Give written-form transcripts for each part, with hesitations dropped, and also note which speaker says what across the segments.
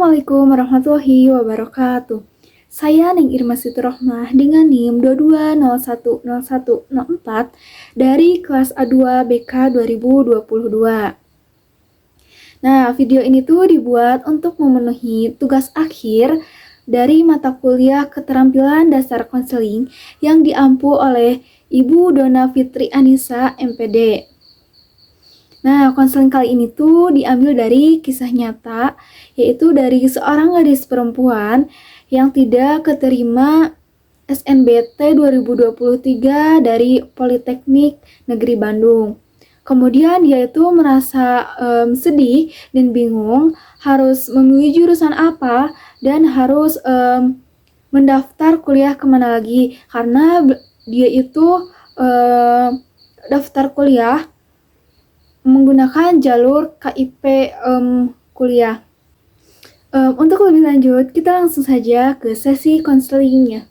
Speaker 1: Assalamualaikum warahmatullahi wabarakatuh. Saya Ning Irma Sitorahmah dengan NIM 22010104 dari kelas A2 BK 2022. Nah, video ini tuh dibuat untuk memenuhi tugas akhir dari mata kuliah Keterampilan Dasar Konseling yang diampu oleh Ibu Dona Fitri Anissa, MPD. Nah, konseling kali ini tuh diambil dari kisah nyata, yaitu dari seorang gadis perempuan yang tidak keterima SNBT 2023 dari Politeknik Negeri Bandung. Kemudian dia itu merasa sedih dan bingung harus memilih jurusan apa dan harus mendaftar kuliah kemana lagi, karena dia itu daftar kuliah menggunakan jalur KIP kuliah. Untuk lebih lanjut, kita langsung saja ke sesi konselingnya.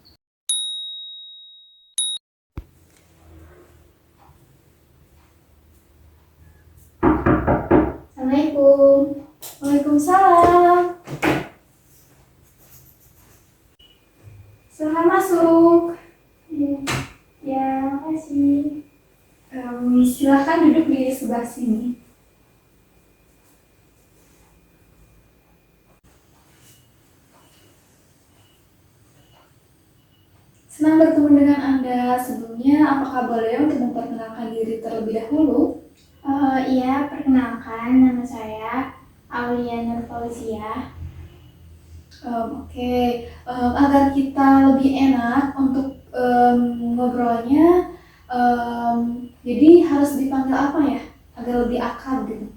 Speaker 1: Assalamualaikum. Waalaikumsalam. Silahkan masuk. Ya, makasih. Silahkan duduk di sebelah sini. Senang bertemu dengan Anda. Sebelumnya, apakah boleh untuk memperkenalkan diri terlebih dahulu?
Speaker 2: Iya, perkenalkan, nama saya Aulia Nur Fauzia.
Speaker 1: Oke. Agar kita lebih enak untuk ngobrolnya, jadi harus dipanggil apa ya? Agar lebih akrab gitu.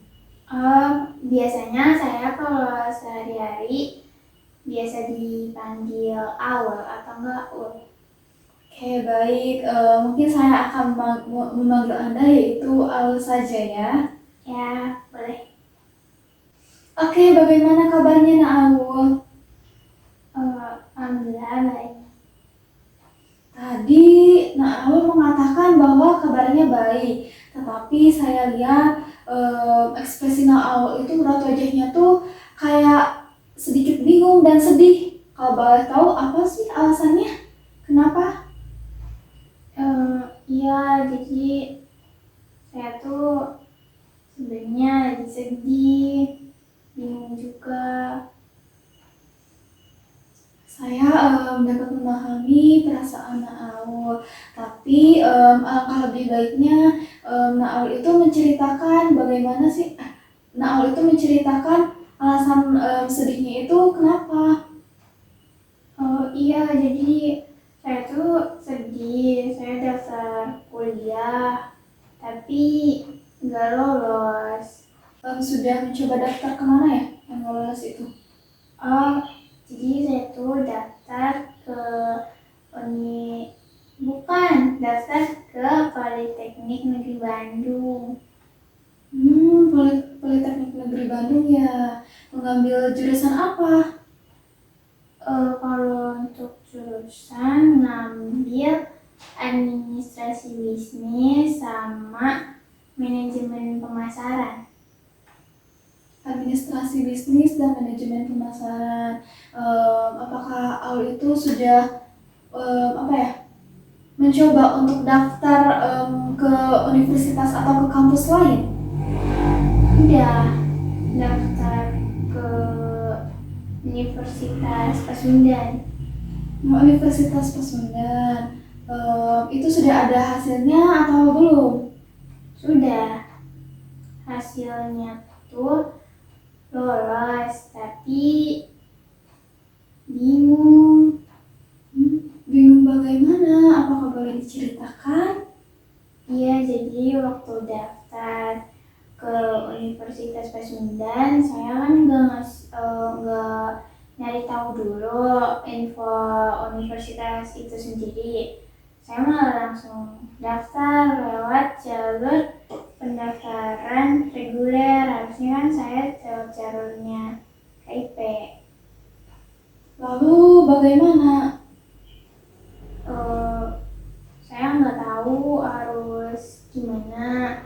Speaker 2: Biasanya saya kalau sehari-hari biasa dipanggil Aul atau enggak Ul.
Speaker 1: Oke, baik. Mungkin saya akan memanggil Anda yaitu Al saja ya.
Speaker 2: Ya, boleh.
Speaker 1: Oke, bagaimana kabarnya Naul?
Speaker 2: Alhamdulillah baik.
Speaker 1: Tadi Naul mengatakan bahwa kabarnya baik, tetapi saya lihat ekspresi Naul itu raut wajahnya tuh kayak sedikit bingung dan sedih. Kalau boleh tahu apa sih alasannya? Kenapa?
Speaker 2: Iya, jadi saya tuh sebenarnya lagi sedih, bingung juga.
Speaker 1: Saya dapat memahami perasaan Naul, tapi alangkah lebih baiknya Naul itu menceritakan bagaimana sih Naul itu menceritakan alasan sedihnya itu kenapa?
Speaker 2: Iya, jadi saya tuh sedih, saya daftar kuliah, tapi nggak lolos.
Speaker 1: Sudah mencoba daftar kemana ya yang nggak lolos itu?
Speaker 2: Jadi saya tuh daftar ke daftar ke Politeknik Negeri Bandung.
Speaker 1: Politeknik Negeri Bandung ya. Mengambil jurusan apa?
Speaker 2: Kalau untuk jurusan ngambil administrasi bisnis sama manajemen pemasaran.
Speaker 1: Administrasi bisnis dan manajemen pemasaran. Apakah Aul itu sudah mencoba untuk daftar ke universitas atau ke kampus lain?
Speaker 2: Udah daftar ke Universitas Pasundan.
Speaker 1: Universitas Pasundan. Itu sudah ada hasilnya atau belum?
Speaker 2: Sudah, hasilnya tuh lolos, tapi bingung.
Speaker 1: Bingung bagaimana? Apakah boleh diceritakan?
Speaker 2: Iya, jadi waktu daftar ke Universitas Pasundan, saya kan nggak nyari tahu dulu info universitas itu sendiri. Saya malah langsung daftar lewat jalur pendaftaran reguler. Harusnya kan saya lewat jalurnya KIP.
Speaker 1: Lalu bagaimana?
Speaker 2: Saya nggak tahu harus gimana.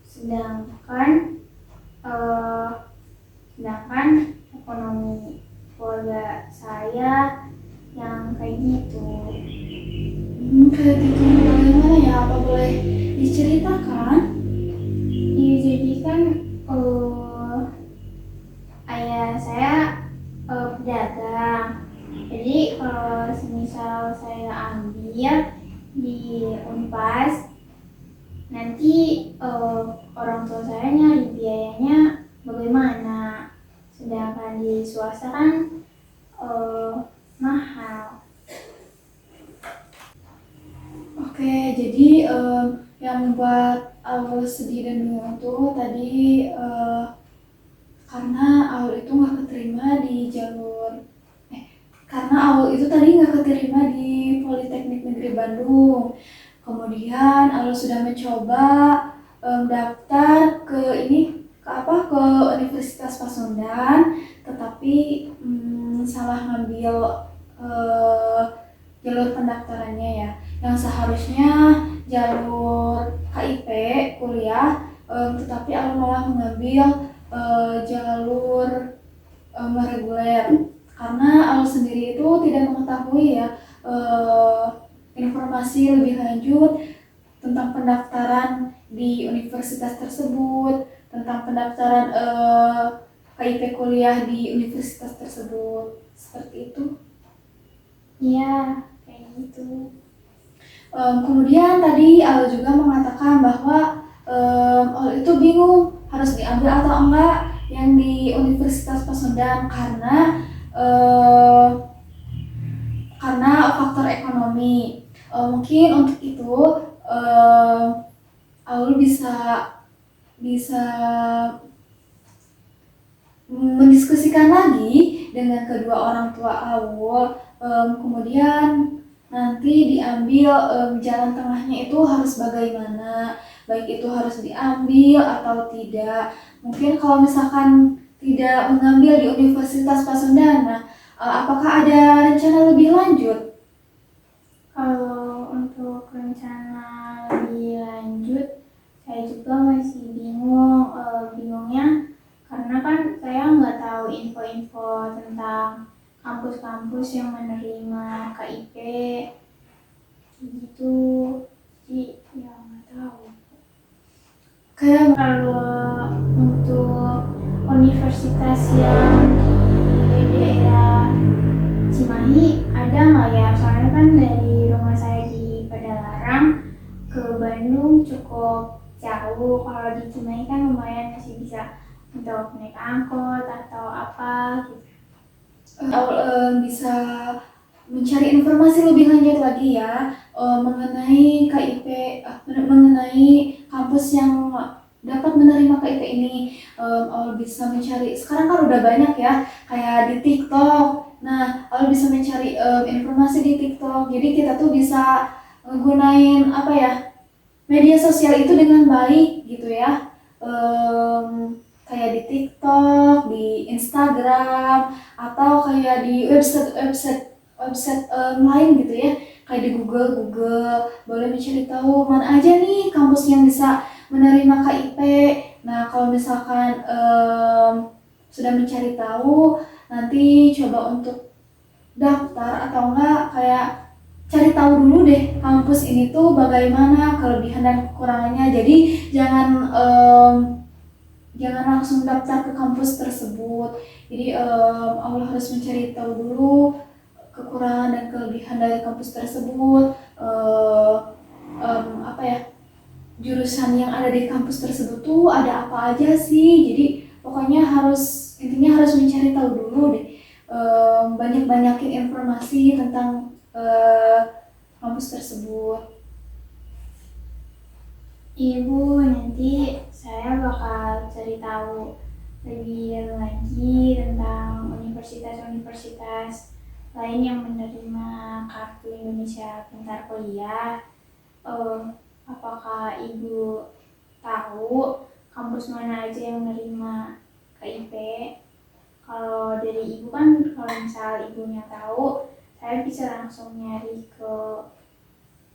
Speaker 2: Sedangkan ekonomi
Speaker 1: Kayak gitu bagaimana ya? Apa boleh diceritakan?
Speaker 2: Iya, jadi kan ayah saya pedagang. Jadi kalau semisal saya ambil di Unpas, nanti orang tua saya nyari biayanya bagaimana? Sedangkan di swasta kan eh, mahal.
Speaker 1: Oke, jadi yang membuat Aul sedih dan bingung tuh tadi karena Aul itu nggak keterima di jalur karena Aul itu tadi nggak keterima di Politeknik Negeri Bandung. Kemudian Aul sudah mencoba daftar ke ke Universitas Pasundan, tetapi salah ngambil eh, jalur pendaftarannya ya. Yang seharusnya jalur KIP kuliah, tetapi Aul malah mengambil jalur reguler karena Al sendiri itu tidak mengetahui ya eh, informasi lebih lanjut tentang pendaftaran di universitas tersebut, tentang pendaftaran KIP kuliah di universitas tersebut, seperti itu.
Speaker 2: Iya, kayak gitu.
Speaker 1: Kemudian tadi Al juga mengatakan bahwa Al itu bingung harus diambil atau enggak yang di Universitas Pasundan eh, karena faktor ekonomi. Mungkin untuk itu eh, Aul bisa bisa mendiskusikan lagi dengan kedua orang tua Aul. Kemudian nanti diambil jalan tengahnya itu harus bagaimana, baik itu harus diambil atau tidak. Mungkin kalau misalkan tidak mengambil di Universitas Pasundan, nah, apakah ada rencana lebih lanjut?
Speaker 2: Kalau untuk rencana lebih lanjut, saya juga masih bingung. Bingungnya karena kan saya nggak tahu info-info tentang kampus-kampus yang menerima KIP gitu. Jadi ya nggak tahu.
Speaker 1: Kayak
Speaker 2: Kalau untuk universitas yang di daerah Cimahi ada nggak ya? Soalnya kan dari rumah saya di Padalarang ke Bandung cukup jauh. Kalau di Cimahi kan lumayan masih bisa untuk naik angkot atau apa gitu.
Speaker 1: Aul bisa mencari informasi lebih lanjut lagi ya mengenai KIP, mengenai kampus yang dapat menerima KIP ini. Aul bisa mencari, sekarang kan udah banyak ya, kayak di TikTok. Nah, Aul bisa mencari informasi di TikTok. Jadi kita tuh bisa gunain apa ya, media sosial itu dengan baik gitu ya. Kayak di TikTok, di Instagram, atau kayak di website lain gitu ya, kayak di Google boleh mencari tahu mana aja nih kampus yang bisa menerima KIP. Nah, kalau misalkan sudah mencari tahu, nanti coba untuk daftar atau enggak kayak cari tahu dulu deh kampus ini tuh bagaimana kelebihan dan kekurangannya. Jadi jangan langsung daftar ke kampus tersebut. Jadi Allah harus mencari tahu dulu kekurangan dan kelebihan dari kampus tersebut. Apa ya, jurusan yang ada di kampus tersebut tuh ada apa aja sih. Jadi pokoknya intinya harus mencari tahu dulu deh. Banyak-banyakin informasi tentang kampus tersebut.
Speaker 2: Ibu, nanti saya bakal cari tahu lebih lagi tentang universitas-universitas lain yang menerima kartu Indonesia Pintar Kuliah. Eh, apakah ibu tahu kampus mana aja yang menerima KIP? Kalau dari ibu kan, kalau misal ibunya tahu, saya bisa langsung nyari ke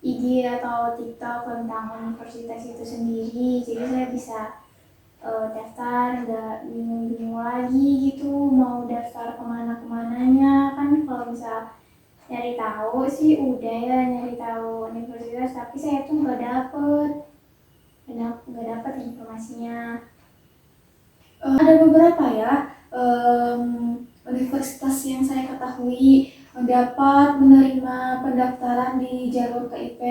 Speaker 2: IG atau TikTok tentang universitas itu sendiri, jadi saya bisa daftar, nggak bingung-bingung lagi gitu mau daftar kemana-kemananya. Kan kalau misal Nyari tahu sih udah ya, nyari tahu universitas, tapi saya tuh nggak dapet informasinya.
Speaker 1: Ada beberapa ya universitas yang saya ketahui dapat menerima pendaftaran di jalur KIP.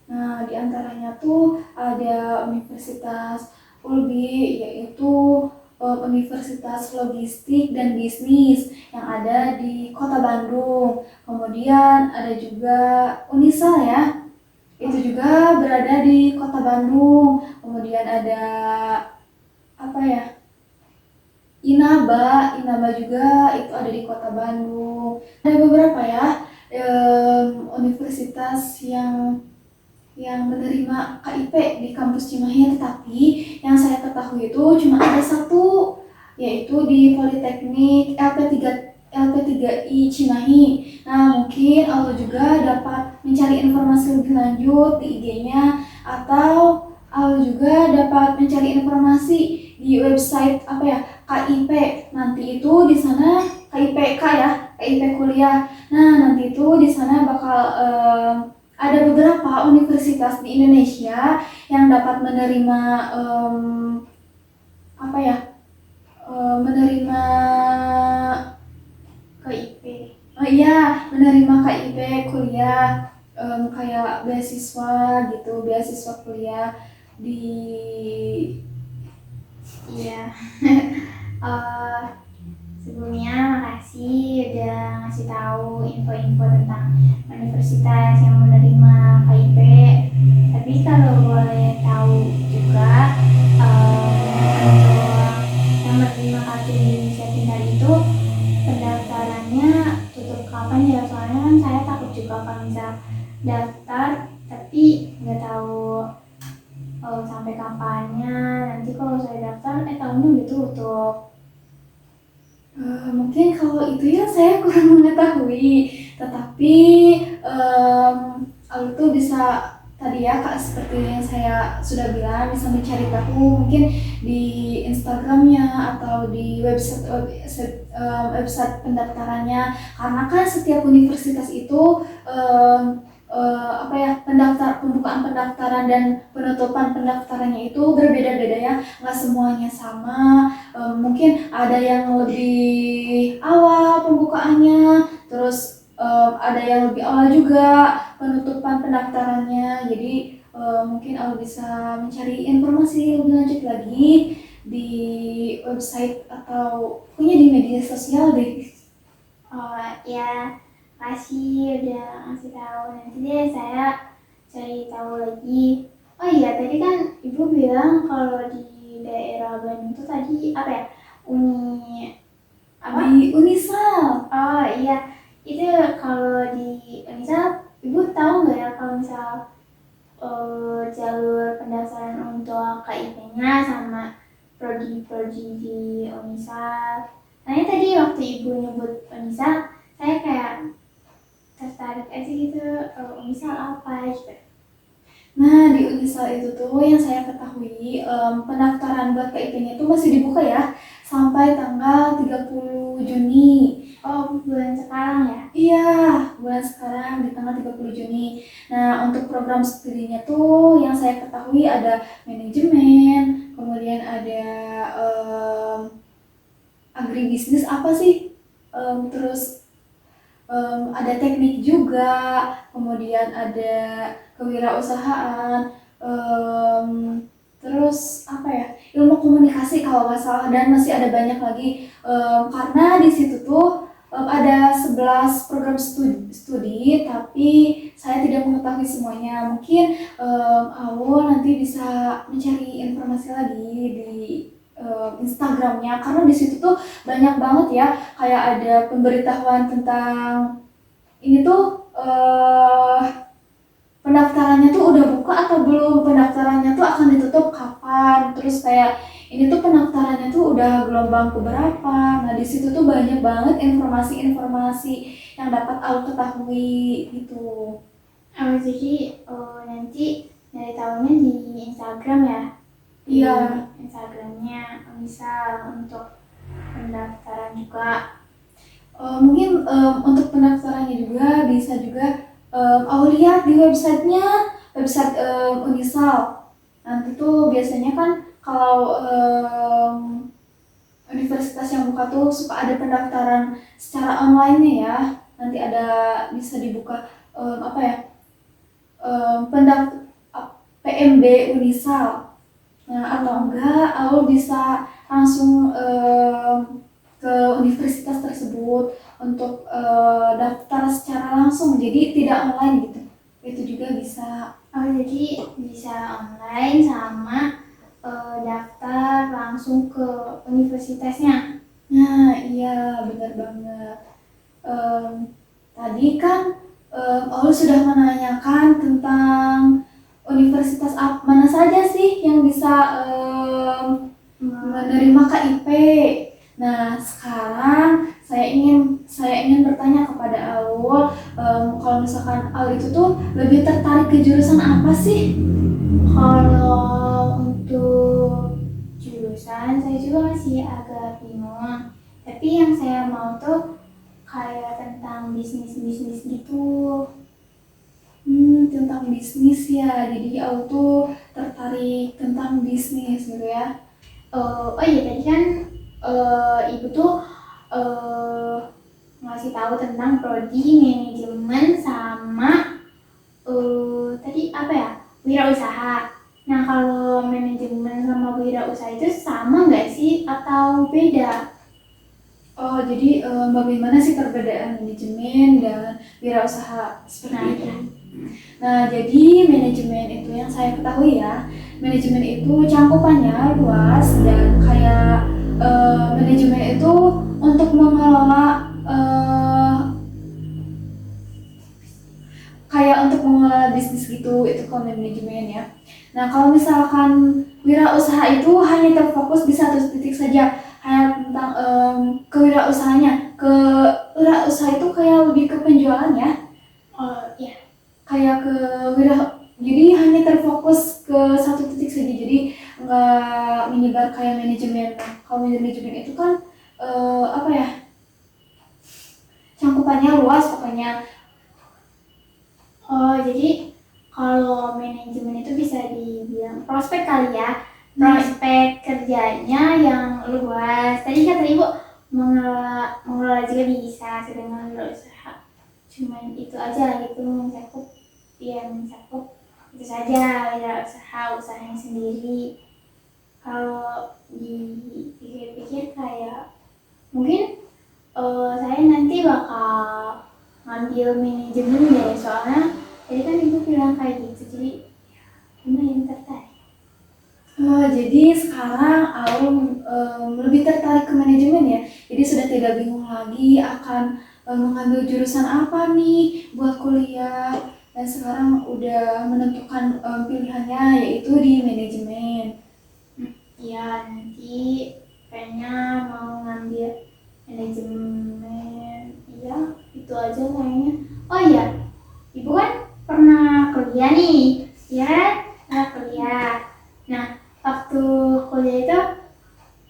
Speaker 1: Nah, di antaranya tuh ada Universitas Ulbi, yaitu Universitas Logistik dan Bisnis yang ada di Kota Bandung. Kemudian ada juga Unisal ya, itu juga berada di Kota Bandung. Kemudian ada apa ya? Inaba juga itu ada di Kota Bandung. Ada beberapa ya universitas yang menerima KIP di kampus Cimahi, tetapi yang saya ketahui itu cuma ada satu, yaitu di Politeknik LP3I Cimahi. Nah, mungkin Allah juga dapat mencari informasi lebih lanjut di IG-nya, atau Allah juga dapat mencari informasi di website apa ya, KIP. Nanti itu di sana KIPK ya, KIP kuliah. Nah, nanti itu di sana bakal ada beberapa universitas di Indonesia yang dapat menerima apa ya, menerima
Speaker 2: KIP.
Speaker 1: oh iya, menerima KIP kuliah, kayak beasiswa gitu, beasiswa kuliah di
Speaker 2: Iya. Eh, Sebelumnya makasih udah ngasih tahu info-info tentang universitas yang menerima KIP. Tapi kalau boleh tahu juga, untuk yang menerima kartu Indonesia Pintar itu pendaftarannya tutup kapan ya? Soalnya kan saya takut juga kalau misal daftar tapi nggak tahu sampai kapannya. Nanti kalau saya daftar tahunnya udah tutup.
Speaker 1: Mungkin kalau itu ya saya kurang mengetahui, tetapi Aldo tuh bisa tadi ya Kak, seperti yang saya sudah bilang, bisa mencari tahu mungkin di Instagramnya atau di website pendaftarannya, karena kan setiap universitas itu apa ya, pembukaan pendaftaran dan penutupan pendaftarannya itu berbeda-beda ya, nggak semuanya sama. Mungkin ada yang lebih awal pembukaannya, terus ada yang lebih awal juga penutupan pendaftarannya. Jadi mungkin Al bisa mencari informasi lebih lanjut lagi di website atau pokoknya di media sosial deh.
Speaker 2: Ya, kasih udah ngasih tahu. Nanti deh saya cari tahu lagi. Oh iya, tadi kan ibu bilang kalau di daerah Bandung itu tadi apa ya, Uni apa?
Speaker 1: Di Unisal.
Speaker 2: Oh iya, itu kalau di Unisal ibu tahu nggak ya kalau misal jalur pendaftaran untuk KIP-nya sama prodi-prodi di Unisal. Soalnya tadi waktu ibu nyebut Unisal, saya kayak tertarik aja gitu, Unisal apa gitu.
Speaker 1: Nah, di Unisal itu tuh yang saya ketahui pendaftaran buat KIP-nya itu masih dibuka ya sampai tanggal 30 Juni.
Speaker 2: Oh, bulan sekarang ya?
Speaker 1: Iya, bulan sekarang di tanggal 30 Juni. Nah, untuk program studinya tuh yang saya ketahui ada manajemen, kemudian ada agribisnis apa sih? Terus ada teknik juga, kemudian ada kewirausahaan, terus apa ya, ilmu komunikasi kalau nggak salah, dan masih ada banyak lagi. Karena di situ tuh ada 11 program studi, tapi saya tidak mengetahui semuanya. Mungkin Awo nanti bisa mencari informasi lagi di Instagramnya, karena di situ tuh banyak banget ya, kayak ada pemberitahuan tentang ini tuh pendaftarannya tuh udah buka atau belum, pendaftarannya tuh akan ditutup kapan, terus kayak ini tuh pendaftarannya tuh udah gelombang keberapa. Nah, di situ tuh banyak banget informasi-informasi yang dapat aku ketahui gitu.
Speaker 2: Jadi nanti nyari tahunya di Instagram ya?
Speaker 1: Iya.
Speaker 2: Instagramnya misal untuk pendaftaran juga.
Speaker 1: Mungkin untuk pendaftarannya juga bisa juga aku lihat di website Unisal. Nanti tuh biasanya kan kalau universitas yang buka tuh suka ada pendaftaran secara online ya. Nanti ada bisa dibuka apa ya PMB Unisal. Nah, atau enggak, aku bisa langsung ke universitas tersebut untuk daftar secara langsung, jadi tidak online gitu. Itu juga bisa.
Speaker 2: Oh, jadi bisa online sama daftar langsung ke universitasnya.
Speaker 1: Nah, iya benar banget. Tadi kan aku sudah menanyakan tentang universitas mana saja sih yang bisa menerima KIP. Nah, sekarang saya ingin bertanya kepada Aul, kalau misalkan Aul itu tuh lebih tertarik ke jurusan apa sih?
Speaker 2: Kalau untuk jurusan saya juga masih agak bingung. Tapi yang saya mau tuh kayak tentang bisnis-bisnis gitu.
Speaker 1: Tentang bisnis ya. Jadi Aul tuh tertarik tentang bisnis gitu ya.
Speaker 2: Oh iya, tadi kan ibu tuh eh, ngasih tahu tentang prodi manajemen sama tadi apa ya, wirausaha. Nah, kalau manajemen sama wirausaha itu sama nggak sih atau beda?
Speaker 1: Oh, jadi bagaimana sih perbedaan manajemen dan wirausasaha seperti
Speaker 2: Nah,
Speaker 1: itu? Nah, jadi manajemen itu yang saya ketahui ya, manajemen itu cakupannya luas dan kayak manajemen itu untuk mengelola bisnis gitu, itu kalau manajemen ya. Nah, kalau misalkan wirausaha itu hanya terfokus di satu titik saja, hanya tentang kewirausahanya. Kewirausaha itu kayak lebih ke penjualan ya,
Speaker 2: oh iya.
Speaker 1: kayak ke jadi hanya terfokus ke satu titik saja, jadi nggak menyebar kayak manajemen. Nah, kalau manajemen itu kan apa ya, cangkupannya luas pokoknya.
Speaker 2: Oh, jadi kalau manajemen itu bisa dibilang prospek kali ya. Prospek kerjanya yang luas. Tadi kata ibu mengelola juga bisa, sedangkan berusaha cuman itu aja gitu, mencakup itu saja, usaha usahanya sendiri. Kalau dipikir-pikir kayak mungkin saya nanti bakal ngambil manajemen deh, soalnya tadi kan ibu bilang kayak gitu, jadi lumayan tertarik.
Speaker 1: Jadi sekarang Aul lebih tertarik ke manajemen ya. Jadi sudah tidak bingung lagi akan mengambil jurusan apa nih buat kuliah. Dan sekarang udah menentukan pilihannya yaitu di manajemen.
Speaker 2: Ya, nanti kayaknya mau ngambil manajemen. Iya, itu aja kayaknya. Oh iya, ibu kan pernah kuliah nih, ya kan? Pernah kuliah. Nah, waktu kuliah itu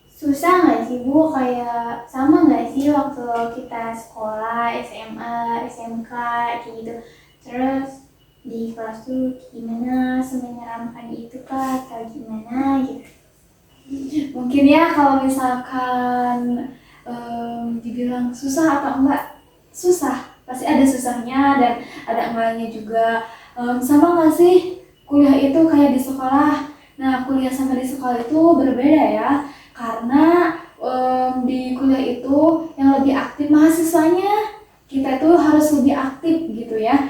Speaker 2: susah nggak sih Bu? Kayak sama nggak sih waktu kita sekolah, SMA, SMK, kayak gitu. Terus di kelas tuh gimana, semenyeramkan itu kah atau gimana gitu?
Speaker 1: Mungkin ya kalau misalkan dibilang susah atau enggak, susah. Pasti ada susahnya dan ada enggaknya juga. Sama nggak sih kuliah itu kayak di sekolah? Nah, kuliah sama di sekolah itu berbeda ya, karena di kuliah itu yang lebih aktif mahasiswanya, kita itu harus lebih aktif gitu ya.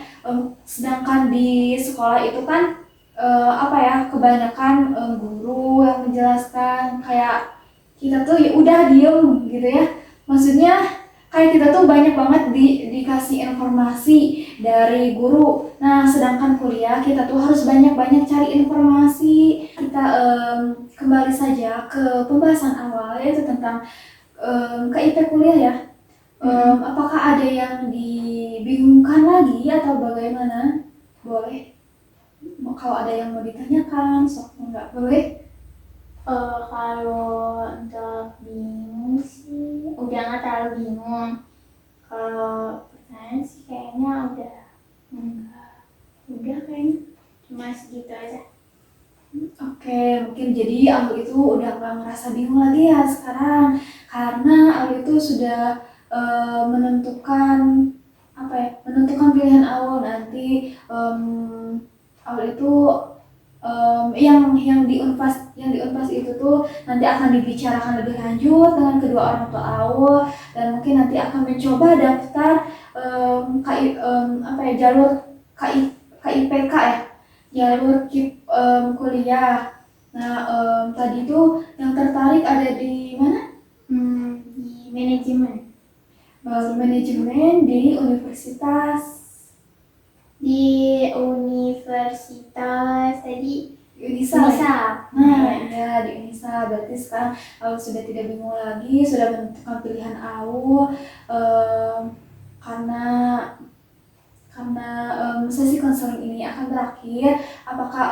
Speaker 1: Sedangkan di sekolah itu kan apa ya, kebanyakan guru yang menjelaskan, kayak kita tuh ya udah diem gitu ya. Maksudnya kayak kita tuh banyak banget dikasih informasi dari guru. Nah, sedangkan kuliah kita tuh harus banyak-banyak cari informasi. Kita kembali saja ke pembahasan awal, yaitu tentang KIP kuliah ya. Apakah ada yang dibingungkan lagi atau bagaimana? Boleh. Kalau ada yang mau ditanyakan, sok enggak boleh.
Speaker 2: Kalau untuk bingung sih, udah nggak terlalu bingung. Kalau pertanyaan sih kayaknya udah kayaknya cuma segitu aja.
Speaker 1: Oke, mungkin jadi Alul itu udah gak ngerasa bingung lagi ya sekarang, karena Alul itu sudah menentukan apa ya, menentukan pilihan Alul nanti. Alul itu yang di Unpas itu tuh nanti akan dibicarakan lebih lanjut dengan kedua orang tua Aul, dan mungkin nanti akan mencoba daftar apa ya, jalur KIPK ya, jalur kuliah. Nah, tadi tuh yang tertarik ada di mana?
Speaker 2: Di manajemen.
Speaker 1: Manajemen di universitas
Speaker 2: tadi
Speaker 1: Unisa.
Speaker 2: Unisa.
Speaker 1: Nah, ya di Unisa. Berarti sekarang Aul sudah tidak bingung lagi, sudah menentukan pilihan Aul. Karena sesi konseling ini akan berakhir, apakah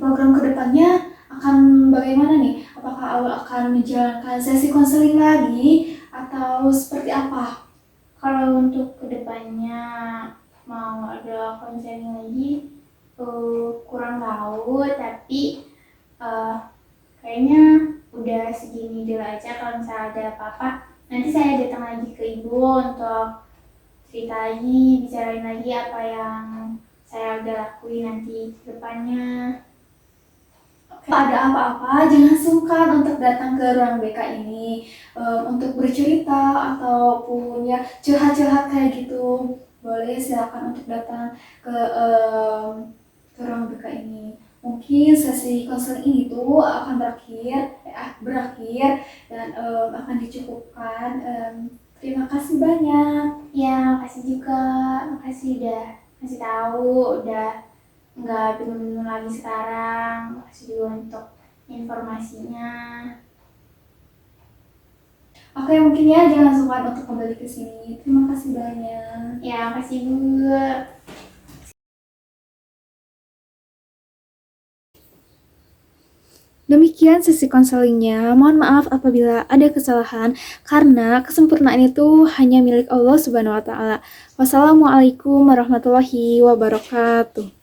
Speaker 1: program kedepannya akan bagaimana nih? Apakah Aul akan menjalankan sesi konseling lagi atau seperti apa?
Speaker 2: Kalau untuk kedepannya mau ada konseling lagi, kurang tahu, tapi kayaknya udah segini dulu aja. Kalau misalnya ada apa-apa, nanti saya datang lagi ke ibu untuk cerita lagi, bicarain lagi apa yang saya udah lakuin nanti ke depannya.
Speaker 1: Ada apa-apa, jangan sungkan untuk datang ke ruang BK ini untuk bercerita ataupun ya curhat-curhat kayak gitu. Boleh, silakan untuk datang ke ruang BK ini. Mungkin sesi konseling ini tuh akan berakhir dan akan dicukupkan. Terima kasih banyak.
Speaker 2: Ya, makasih juga, makasih udah ngasih tahu, udah nggak bingung-bingung lagi sekarang. Makasih juga untuk informasinya.
Speaker 1: Oke, mungkin ya jangan sungkan untuk kembali ke sini. Terima kasih banyak.
Speaker 2: Ya, makasih Bu.
Speaker 1: Demikian sesi konselingnya. Mohon maaf apabila ada kesalahan, karena kesempurnaan itu hanya milik Allah Subhanahu wa Ta'ala. Wassalamualaikum warahmatullahi wabarakatuh.